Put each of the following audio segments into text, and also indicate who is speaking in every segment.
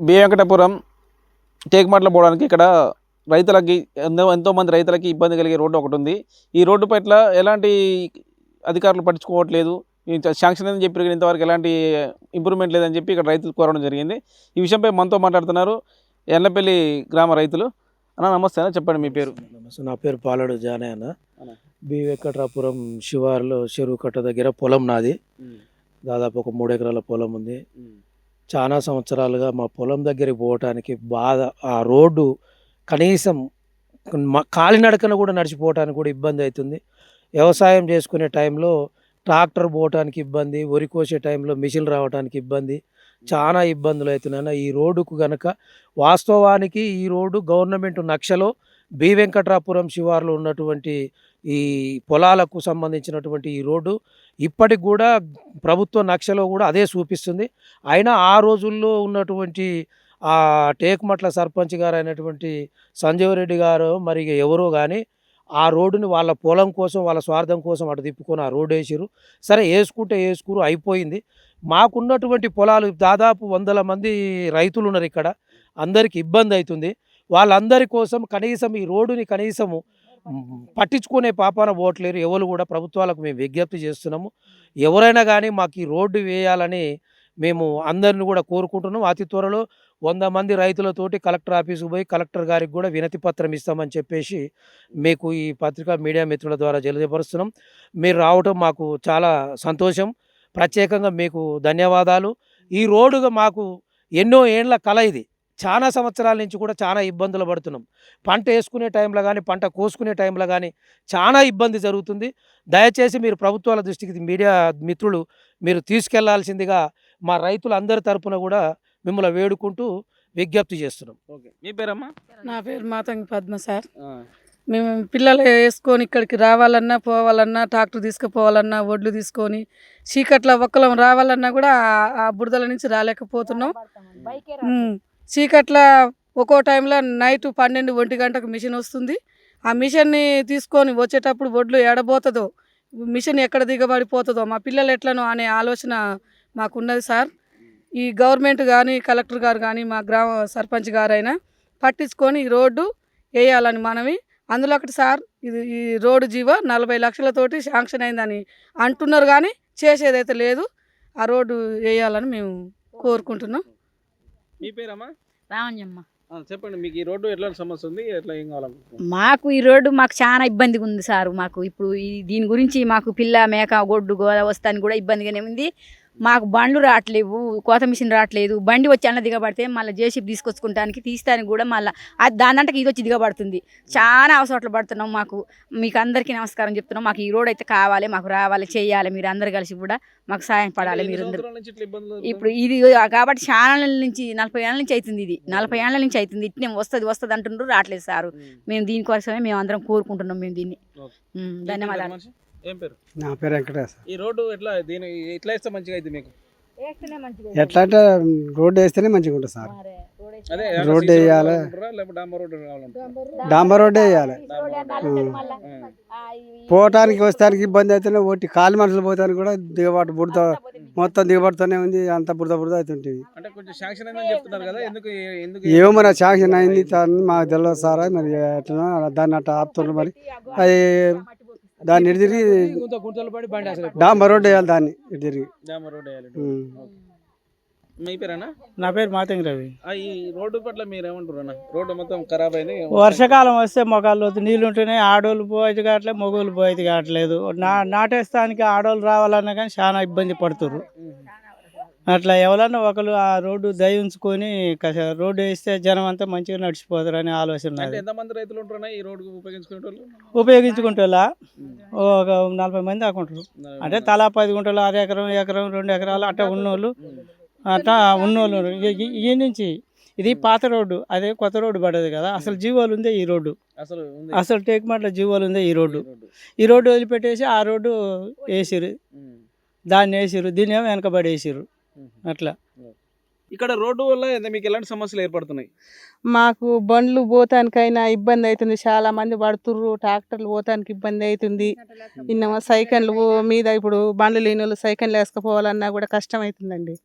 Speaker 1: B Venkatapuram Tekumatla పోవడానికి ఇక్కడ రైతులకి ఎంతోమంది రైతులకి ఇబ్బంది కలిగే రోడ్డు ఒకటి ఉంది. ఈ రోడ్డు పట్ల ఎలాంటి అధికారులు పట్టించుకోవట్లేదు. శాంక్షన్ అని చెప్పి ఇంతవరకు ఎలాంటి ఇంప్రూవ్మెంట్ లేదని చెప్పి ఇక్కడ రైతులు కోరడం జరిగింది. ఈ విషయంపై మనతో మాట్లాడుతున్నారు ఎర్లపల్లి గ్రామ రైతులు. అన్న నమస్తే అన్న, చెప్పండి మీ పేరు.
Speaker 2: నా పేరు పాలడు జానే అన్న. బి వెంకటాపురం శివారులో చెరువు కట్ట దగ్గర పొలం నాది. దాదాపు ఒక 3 ఎకరాల పొలం ఉంది. చాలా సంవత్సరాలుగా మా పొలం దగ్గరికి పోవటానికి బాధ. ఆ రోడ్డు కనీసం కాలినడకన కూడా నడిచిపోవటానికి కూడా ఇబ్బంది అవుతుంది. వ్యవసాయం చేసుకునే టైంలో ట్రాక్టర్ పోవటానికి ఇబ్బంది, వరి కోసే టైంలో మిషన్లు రావడానికి ఇబ్బంది, చాలా ఇబ్బందులు అవుతున్నాయి. ఈ రోడ్డుకు గనక వాస్తవానికి ఈ రోడ్డు గవర్నమెంట్ నక్షలో బి వెంకటాపురం శివారులో ఉన్నటువంటి ఈ పొలాలకు సంబంధించినటువంటి ఈ రోడ్డు ఇప్పటికి కూడా ప్రభుత్వ నక్షలో కూడా అదే చూపిస్తుంది. అయినా ఆ రోజుల్లో ఉన్నటువంటి ఆ టేకుమట్ల సర్పంచ్ గారు అయినటువంటి సంజీవ్ రెడ్డి గారు మరి ఎవరో కానీ ఆ రోడ్డుని వాళ్ళ పొలం కోసం వాళ్ళ స్వార్థం కోసం అటు తిప్పుకొని ఆ రోడ్డు వేసారు. సరే వేసుకురు అయిపోయింది. మాకున్నటువంటి పొలాలు దాదాపు 100 మంది రైతులు ఉన్నారు ఇక్కడ. అందరికి ఇబ్బంది అవుతుంది. వాళ్ళందరి కోసం కనీసం ఈ రోడ్డుని కనీసము పట్టించుకునే పాపాన పోవట్లేరు ఎవరు కూడా. ప్రభుత్వాలకు మేము విజ్ఞప్తి చేస్తున్నాము, ఎవరైనా కానీ మాకు ఈ రోడ్డు వేయాలని మేము అందరిని కూడా కోరుకుంటున్నాం. అతి త్వరలో 100 మంది రైతులతోటి కలెక్టర్ ఆఫీసుకు పోయి కలెక్టర్ గారికి కూడా వినతి పత్రం ఇస్తామని చెప్పేసి మీకు ఈ పత్రికా మీడియా మిత్రుల ద్వారా తెలియజేపరుస్తున్నాం. మీరు రావటం మాకు చాలా సంతోషం. ప్రత్యేకంగా మీకు ధన్యవాదాలు. ఈ రోడ్డుగా మాకు ఎన్నో ఏండ్ల కల ఇది. చాలా సంవత్సరాల నుంచి కూడా చాలా ఇబ్బందులు పడుతున్నాం. పంట వేసుకునే టైంలో కానీ పంట కోసుకునే టైంలో కానీ చాలా ఇబ్బంది జరుగుతుంది. దయచేసి మీరు ప్రభుత్వాల దృష్టికి మీడియా మిత్రులు మీరు తీసుకెళ్లాల్సిందిగా మా రైతులందరి తరపున కూడా మిమ్మల్ని వేడుకుంటూ విజ్ఞప్తి చేస్తున్నాం.
Speaker 1: ఓకే, మీ పేరమ్మా?
Speaker 3: నా పేరు మాతంగి పద్మ సార్. మేము పిల్లలు వేసుకొని ఇక్కడికి రావాలన్నా పోవాలన్నా ట్రాక్టర్ తీసుకుపోవాలన్నా ఒడ్లు తీసుకొని చీకట్ల ఒక్కలం రావాలన్నా కూడా ఆ బురదల నుంచి రాలేకపోతున్నాం. చీకట్ల ఒక్కో టైంలో నైట్ 12-1 గంటకు మిషన్ వస్తుంది. ఆ మిషన్ని తీసుకొని వచ్చేటప్పుడు ఒడ్లు ఎడబోతుందో, మిషన్ ఎక్కడ దిగబడిపోతుందో, మా పిల్లలు ఎట్లనో అనే ఆలోచన మాకున్నది సార్. ఈ గవర్నమెంట్ కానీ కలెక్టర్ గారు కానీ మా గ్రామ సర్పంచ్ గారైనా పట్టించుకొని ఈ రోడ్డు వేయాలని మనవి. అందులో ఒకటి సార్, ఈ రోడ్డు జీవో 40 లక్షలతోటి శాంక్షన్ అయిందని అంటున్నారు కానీ చేసేదైతే లేదు. ఆ రోడ్డు వేయాలని మేము కోరుకుంటున్నాం.
Speaker 1: మీ పేరమ్మా?
Speaker 4: రామయ్యమ్మ.
Speaker 1: చెప్పండి, మీకు ఈ రోడ్డు ఎట్లాంటి సమస్య ఉంది, ఎట్లా ఏం కావాలనుకుంటున్నారు?
Speaker 4: మాకు ఈ రోడ్డు మాకు చాలా ఇబ్బందిగా ఉంది సార్. మాకు ఇప్పుడు దీని గురించి మాకు పిల్ల మేక గొడ్డు గోద వస్తానికి కూడా ఇబ్బందిగానే ఉంది. మాకు బండ్లు రావట్లేవు, కోత మిషన్ రావట్లేదు. బండి వచ్చి అన్న దిగబడితే మళ్ళీ జేసీబీ తీసుకొచ్చుకుంటానికి తీస్తానికి కూడా మళ్ళీ దానంటే ఇది వచ్చి దిగబడుతుంది. చాలా అవసరాలు పడుతున్నాం. మీకు అందరికీ నమస్కారం చెప్తున్నాం. మాకు ఈ రోడ్ అయితే కావాలి, మాకు రావాలి, చేయాలి. మీరు అందరు కలిసి కూడా మాకు సాయం పడాలి. మీరు ఇప్పుడు ఇది కాబట్టి చాలా నుంచి 40 ఏళ్ళ నుంచి అవుతుంది. ఇది 40 ఏళ్ళ నుంచి అవుతుంది. ఇట్నే వస్తుంది అంటుండ్రు, రావట్లేదు సారు. మేము దీనికోసమే మేము అందరం కోరుకుంటున్నాం. మేము దీన్ని ధన్యవాదాలు.
Speaker 1: ఏం పేరు?
Speaker 5: నా పేరు వెంకటేష్.
Speaker 1: ఈ రోడ్డు ఎట్లా ఎట్లా వేస్తే మంచిగా అయితే మీకు?
Speaker 5: ఎట్లా అంటే రోడ్డు వేస్తేనే మంచిగా ఉంటుంది సార్.
Speaker 1: అదే
Speaker 5: రోడ్డు వేయాలి, డాంబర్ రోడ్డు వేయాలి. పోవటానికి వస్తానికి ఇబ్బంది అయితేనే ఒకటి కాలి మనుషులు పోతానికి కూడా దిగబాటు బుడత మొత్తం దిగబడుతూనే ఉంది. అంత బురద అవుతుంటుంది. ఏమో మరి శాంక్షన్ అయింది మాకు తెలియదు సార్. మరి ఎట్లా దాన్ని అట్లా ఆపుతున్నారు. మరి అది దాన్ని ఇటు తిరిగి డాంబర్ రోడ్డు వేయాలి. దాన్ని ఇటు తిరిగి
Speaker 1: మీ పేరేనా?
Speaker 6: నా పేరు మాతంగి రవి.
Speaker 1: ఈ రోడ్డు పట్ల మీరు ఏమంటారు అన్న? రోడ్డు మొత్తం ఖరాబ్ అయింది.
Speaker 6: వర్షాకాలం వస్తే మొగాళ్ళు నీళ్ళు ఉంటేనే ఆడోళ్ళు పోయేది కావట్లేదు, మొగోళ్ళు పోయేది కావట్లేదు. నాటేస్తానికి ఆడోళ్ళు రావాలన్నా కానీ చాలా ఇబ్బంది పడుతుర్రు. అట్లా ఎవరన్నా ఒకరు ఆ రోడ్డు దయ ఉంచుకొని రోడ్డు వేస్తే జనం అంతా మంచిగా నడిచిపోతారు అనే ఆలోచన.
Speaker 1: ఎంతమంది రైతులు ఉంటారు ఈ రోడ్డు
Speaker 6: ఉపయోగించుకుంటే ఒక 40 మంది దాకా ఉంటారు. అంటే తలా 10 గుంటలు, 6 ఎకరం, 1 ఎకరం, 2 ఎకరాలు అట్లా ఉన్నోళ్ళు ఈ నుంచి ఇది పాత రోడ్డు, అదే కొత్త రోడ్డు పడదు కదా. అసలు జీవోలు ఉందే ఈ రోడ్డు. అసలు టేకుమట్ల జీవోలు ఉందే ఈ రోడ్డు. ఈ రోడ్డు వదిలిపెట్టేసి ఆ రోడ్డు వేసిరు, దాన్ని వేసిరు, దీన్ని ఏమో వెనకబడి వేసిరు. అట్లా
Speaker 1: ఇక్కడ రోడ్డు వల్ల మీకు ఎలాంటి సమస్యలు ఏర్పడుతున్నాయి?
Speaker 3: మాకు బండ్లు పోతానికైనా ఇబ్బంది అవుతుంది. చాలా మంది పడుతుర్రు. ట్రాక్టర్లు పోతానికి ఇబ్బంది అవుతుంది. ఇన్నమో సైకిళ్ళు మీద ఇప్పుడు బండ్లు లేని వాళ్ళు సైకిళ్ళు వేసుకుపోవాలన్నా కూడా కష్టం అవుతుందండి.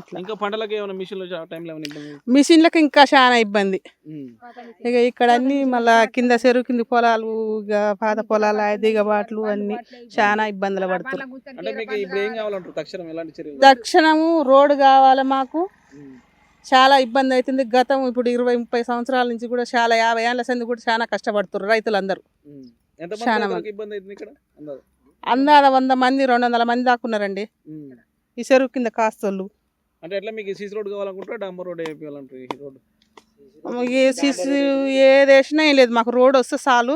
Speaker 7: అట్లా
Speaker 1: ఇంకా పంటలకు ఏమైనా మిషన్లు టైంలో ఏమైనా ఇబ్బంది?
Speaker 7: మిషన్లకు ఇంకా చాలా ఇబ్బంది.
Speaker 1: ఉమ్.
Speaker 7: ఇక ఇక్కడ అన్ని మళ్ళా కింద చెరువు కింద పొలాలు, ఇక పాత పొలాలు, దిగబాట్లు అన్ని చాలా ఇబ్బందులు పడుతుంది.
Speaker 1: అంటే మీకు ఇప్పుడు ఏం కావాలంటారు తక్షణం ఎలాంటి చర్యలు?
Speaker 7: తక్షణము రోడ్డు కావాలి మాకు.
Speaker 1: ఉమ్.
Speaker 7: చాలా ఇబ్బంది అవుతుంది. గతం ఇప్పుడు 20-30 సంవత్సరాల నుంచి కూడా చాలా 50 ఏళ్ళ సంది కూడా చాలా కష్టపడుతున్నారు రైతులందరూ.
Speaker 1: ఉమ్. ఎంతమంది
Speaker 7: చాలా
Speaker 1: రైతులకు ఇబ్బంది అవుతుంది ఇక్కడ అందాజు?
Speaker 7: అందాల 100 మంది 200 మంది దాకున్నారండి
Speaker 1: ఉమ్.
Speaker 7: ఈ చెరువు కింద కాస్తోళ్ళు.
Speaker 1: అంటే ఎట్లా మీకు సీసీ రోడ్ కావాలనుకుంటారా డాంబర్ రోడ్ వేయాలంటారు ఈ రోడ్?
Speaker 7: ఏది వేసినా ఏం లేదు, మాకు రోడ్ వస్తే చాలు.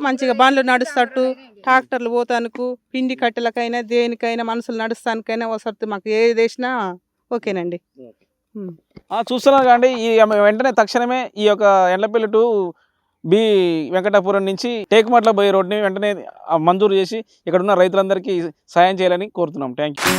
Speaker 7: మంచిగా బండ్లు నడుస్తట్టు, ట్రాక్టర్లు పోతానుకు, పిండి కట్టెలకైనా దేనికైనా మనుషులు నడుస్తానికైనా వసతి మాకు ఏది వేసినా ఓకేనండి.
Speaker 1: చూస్తున్నాను కానీ ఈ వెంటనే తక్షణమే ఈ యొక్క ఎండ్లపల్లి టు బి వెంకటాపురం నుంచి టేకుమట్ల పోయే రోడ్ని వెంటనే మంజూరు చేసి ఇక్కడ ఉన్న రైతులందరికీ సాయం చేయాలని కోరుతున్నాం. Thank you.